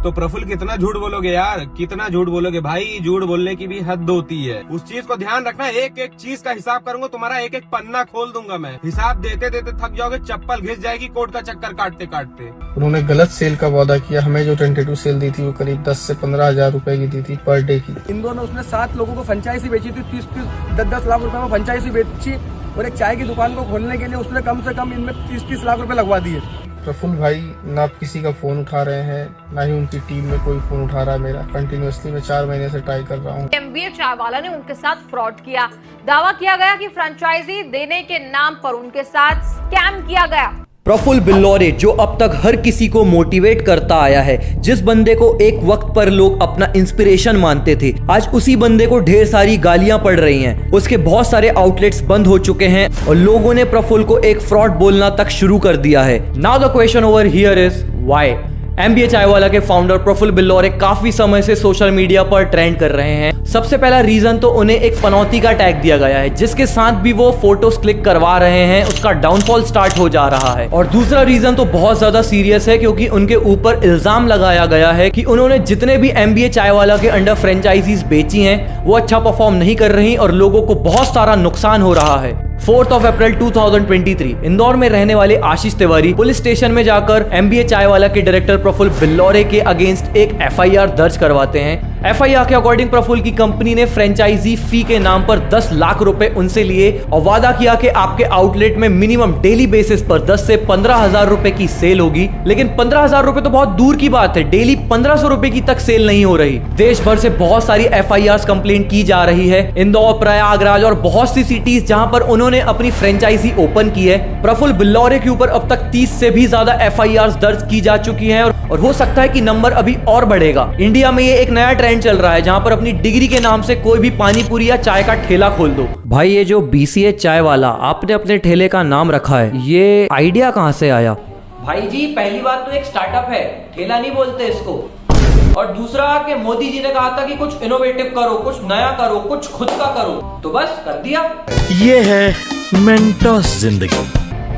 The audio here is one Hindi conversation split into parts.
तो प्रफुल्ल कितना झूठ बोलोगे यार, कितना झूठ बोलोगे भाई। झूठ बोलने की भी हद होती है। उस चीज को ध्यान रखना, एक एक चीज का हिसाब करूंगा, तुम्हारा एक एक पन्ना खोल दूंगा मैं। हिसाब देते देते थक जाओगे, चप्पल घिस जाएगी कोर्ट का चक्कर काटते काटते। उन्होंने गलत सेल का वादा किया। हमें जो टेंटेटिव सेल दी थी वो करीब 10 से 15 हजार रुपए की दी थी पर डे की। इंदौर में उसने 7 लोगों को फ्रेंचाइजी बेची थी, 30-10 लाख रुपए में फ्रेंचाइजी बेची। और एक चाय की दुकान को खोलने के लिए उसने कम से कम इनमें 30-30 लाख रुपए लगवा दिए। प्रफुल्ल भाई ना किसी का फोन उठा रहे हैं, ना ही उनकी टीम में कोई फोन उठा रहा है मेरा। कंटिन्यूअसली मैं 4 महीने से ट्राई कर रहा हूँ। एमबीए चाय वाला ने उनके साथ फ्रॉड किया। दावा किया गया कि फ्रेंचाइजी देने के नाम पर उनके साथ स्कैम किया गया। प्रफुल्ल बिल्लौरे जो अब तक हर किसी को मोटिवेट करता आया है, जिस बंदे को एक वक्त पर लोग अपना इंस्पिरेशन मानते थे, आज उसी बंदे को ढेर सारी गालियां पड़ रही हैं। उसके बहुत सारे आउटलेट्स बंद हो चुके हैं और लोगों ने प्रफुल्ल को एक फ्रॉड बोलना तक शुरू कर दिया है। Now the question over here is why. MBA चाय वाला के फाउंडर प्रफुल्ल बिल्लौरे काफी समय से सोशल मीडिया पर ट्रेंड कर रहे हैं। सबसे पहला रीजन तो उन्हें एक पनौती का टैग दिया गया है, जिसके साथ भी वो फोटोज क्लिक करवा रहे हैं, उसका डाउनफॉल स्टार्ट हो जा रहा है। और दूसरा रीजन तो बहुत ज्यादा सीरियस है, क्योंकि उनके ऊपर इल्जाम लगाया गया है कि उन्होंने जितने भी एमबीए चाय वाला के अंडर फ्रेंचाइजीज बेची हैं वो अच्छा परफॉर्म नहीं कर रही और लोगों को बहुत सारा नुकसान हो रहा है। 4 अप्रैल 2023 इंदौर में रहने वाले आशीष तिवारी पुलिस स्टेशन में जाकर एमबीए चाय वाला के डायरेक्टर प्रफुल्ल बिल्लौरे के अगेंस्ट एक एफआईआर दर्ज करवाते हैं। एफआईआर के अकॉर्डिंग प्रफुल्ल की कंपनी ने फ्रेंचाइजी फी के नाम पर 10 लाख रुपए उनसे लिए और वादा किया कि आपके आउटलेट में मिनिमम डेली बेसिस पर 10 से 15 हजार रुपए की सेल होगी। लेकिन 15 हजार रुपए तो बहुत दूर की बात है, डेली 1500 रुपए की तक सेल नहीं हो रही। देश भर से बहुत सारी एफआईआर कंप्लेंट की जा रही है। इंदौर, प्रयागराज और बहुत सी सिटीज जहां पर उन्होंने अपनी फ्रेंचाइजी ओपन की है। प्रफुल्ल बिल्लौरे के ऊपर अब तक 30 से भी ज्यादा एफआईआर दर्ज की जा चुकी हैं और हो सकता है कि नंबर अभी और बढ़ेगा। इंडिया में ये एक नया ट्रेंड चल रहा है, जहां पर अपनी डिग्री के नाम से कोई भी पानी पूरी या चाय का ठेला खोल दो। भाई ये जो बीसीए चाय वाला आपने अपने ठेले का नाम रखा है, ये आइडिया कहां से आया? भाई जी पहली बात तो एक स्टार्टअप है, ठेला नहीं बोलते इसको। और दूसरा कि मोदी जी ने कहा था कि कुछ इनोवेटिव करो, कुछ नया करो, कुछ खुद का करो, तो बस कर दिया। ये है मेंटोस जिंदगी।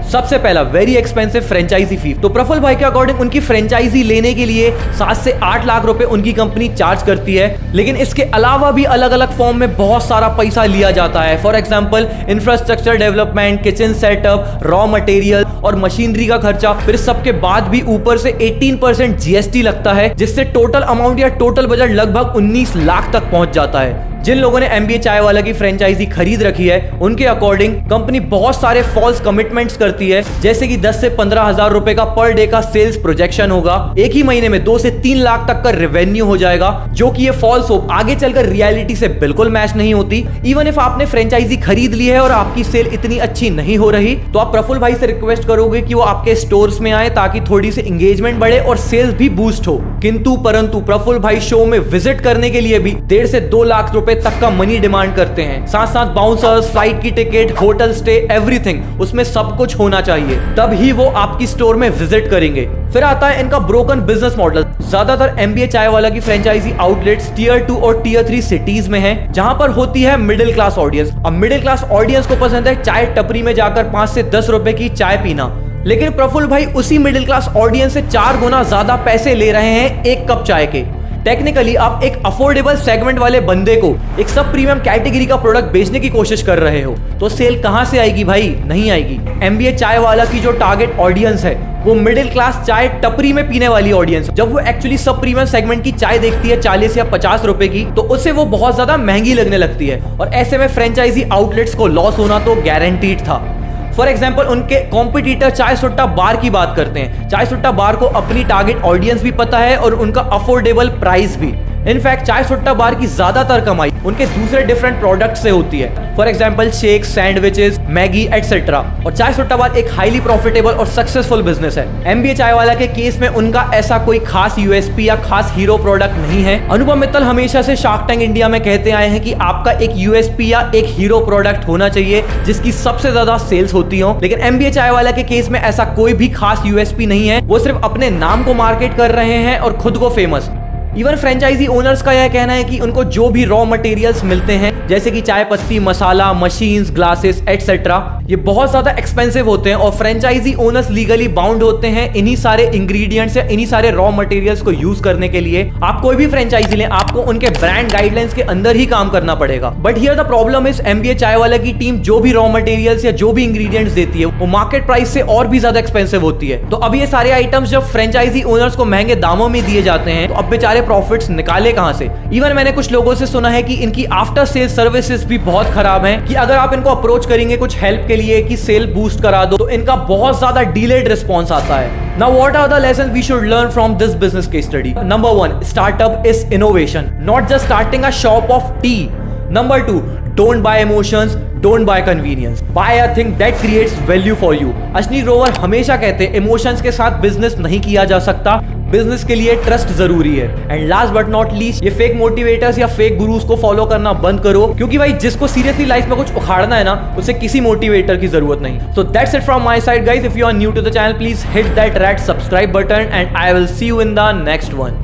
सबसे पहला वेरी एक्सपेंसिव फ्रेंचाइजी फी। तो प्रफुल्ल भाई के अकॉर्डिंग उनकी फ्रेंचाइजी लेने के लिए 7 से 8 लाख रुपए उनकी कंपनी चार्ज करती है। लेकिन इसके अलावा भी अलग अलग फॉर्म में बहुत सारा पैसा लिया जाता है। For example infrastructure development, kitchen setup, raw material और मशीनरी का खर्चा। फिर सबके बाद भी ऊपर से 18% जीएसटी लगता है, जिससे टोटल अमाउंट या टोटल बजट लगभग 19 लाख तक पहुंच जाता है। जिन लोगों ने एमबीए चाय वाला की फ्रेंचाइजी खरीद रखी है, उनके अकॉर्डिंग कंपनी बहुत सारे फॉल्स कमिटमेंट्स करती है, जैसे कि 10 से 15 हजार रुपए का पर डे का सेल्स प्रोजेक्शन होगा, एक ही महीने में 2 से 3 लाख तक का रेवेन्यू हो जाएगा, जो कि ये फॉल्स होप आगे चलकर रियलिटी से बिल्कुल मैच नहीं होती। इवन इफ आपने फ्रेंचाइजी खरीद ली है और आपकी सेल इतनी अच्छी नहीं हो रही, तो आप प्रफुल्ल भाई से रिक्वेस्ट करोगे कि वो आपके स्टोर्स में आए, ताकि थोड़ी सी एंगेजमेंट बढ़े और सेल्स भी बूस्ट हो। किंतु परंतु प्रफुल्ल भाई शो में विजिट करने के लिए भी 1.5 से 2 लाख रुपए तक का मनी डिमांड करते हैं। साथ साथ बाउंसर्स, फ्लाइट की टिकट, होटल स्टे, एवरीथिंग, उसमें सब कुछ होना चाहिए, तब ही वो आपकी स्टोर में विजिट करेंगे। फिर आता है इनका ब्रोकन बिजनेस मॉडल। ज्यादातर एमबीए चाय वाला की फ्रेंचाइजी आउटलेट्स टियर 2 और टियर 3 सिटीज में है, जहां पर होती है मिडिल क्लास ऑडियंस। अब मिडिल क्लास ऑडियंस को पसंद है चाय टपरी में जाकर 5 से 10 रुपए की चाय पीना। लेकिन प्रफुल्ल भाई उसी मिडिल क्लास ऑडियंस से 4 गुना ज्यादा पैसे ले रहे हैं एक कप चाय के। टेक्निकली आप एक अफोर्डेबल सेगमेंट वाले बंदे को एक सब प्रीमियम कैटेगरी का प्रोडक्ट बेचने की कोशिश कर रहे हो, तो सेल कहां से आएगी भाई? नहीं आएगी। एमबीए चाय वाला की जो टारगेट ऑडियंस है वो मिडिल क्लास चाय टपरी में पीने वाली ऑडियंस। जब वो एक्चुअली सब प्रीमियम सेगमेंट की चाय देखती है 40 या 50 रुपए की, तो उसे वो बहुत ज्यादा महंगी लगने लगती है और ऐसे में फ्रेंचाइजी आउटलेट्स को लॉस होना तो गारंटीड था। फॉर एग्जाम्पल उनके कॉम्पिटिटर चाय सुट्टा बार की बात करते हैं। चाय सुट्टा बार को अपनी टारगेट ऑडियंस भी पता है और उनका अफोर्डेबल प्राइस भी। इनफैक्ट चाय सुट्टा बार की ज्यादातर कमाई उनके दूसरे डिफरेंट प्रोडक्ट से होती है। For example shake, sandwiches, Maggi etcetera. और चाय सुट्टा बार एक हाईली प्रॉफिटेबल और सक्सेसफुल बिजनेस है। एमबीए चाय वाला के केस में उनका ऐसा कोई खास यूएसपी या खास हीरो प्रोडक्ट नहीं है। अनुभव मित्तल हमेशा से शार्क टैंक इंडिया में कहते आए हैं कि आपका एक यूएसपी या एक हीरो प्रोडक्ट होना चाहिए जिसकी सबसे ज्यादा सेल्स होती हो। लेकिन एमबीए चाय वाला के केस में ऐसा कोई भी खास यूएसपी नहीं है। वो सिर्फ अपने नाम को मार्केट कर रहे हैं और खुद को फेमस। इवन फ्रेंचाइजी ओनर्स का यह कहना है कि उनको जो भी रॉ मटेरियल्स मिलते हैं, जैसे कि चाय पत्ती, मसाला, मशीन्स, ग्लासेस एटसेट्रा, ये बहुत ज्यादा एक्सपेंसिव होते हैं और फ्रेंचाइजी ओनर्स लीगली बाउंड होते हैं इन्हीं सारे इंग्रेडिएंट्स या इन्हीं सारे रॉ मटेरियल्स को यूज करने के लिए। आप कोई भी फ्रेंचाइजी लें, आपको उनके ब्रांड गाइडलाइंस के अंदर ही काम करना पड़ेगा। But here the problem is MBA चाय वाला की टीम जो भी रॉ मटेरियल्स या जो भी इंग्रेडिएंट्स देती है वो मार्केट प्राइस से और भी ज्यादा एक्सपेंसिव होती है। तो अब ये सारे आइटम्स जब फ्रेंचाइजी ओनर्स को महंगे दामों में दिए जाते हैं तो अब बेचारे प्रॉफिट्स निकाले कहां से। इवन मैंने कुछ लोगों से सुना है कि इनकी आफ्टर सेल सर्विसेज भी बहुत खराब हैं, कि अगर आप इनको अप्रोच करेंगे कुछ हेल्प के लिए कि सेल बूस्ट करा दो तो इनका बहुत ज्यादा डिलेड रिस्पॉन्स आता है। Now what are the lessons we should learn from this business case study? Number 1, startup is innovation, not just starting a shop of tea. Number 2, don't buy emotions, don't buy convenience. Buy a thing that creates value for you. अश्नी Grover हमेशा कहते हैं इमोशंस के साथ बिजनेस नहीं किया जा सकता, बिजनेस के लिए ट्रस्ट जरूरी है। And last but not least, ये फेक मोटिवेटर्स या फेक गुरुज को फॉलो करना बंद करो, क्योंकि भाई जिसको सीरियसली लाइफ में कुछ उखाड़ना है ना, उसे किसी मोटिवेटर की जरूरत नहीं। So that's it from my side guys. If you are new to the channel please hit that red subscribe button and I will see you in the next one.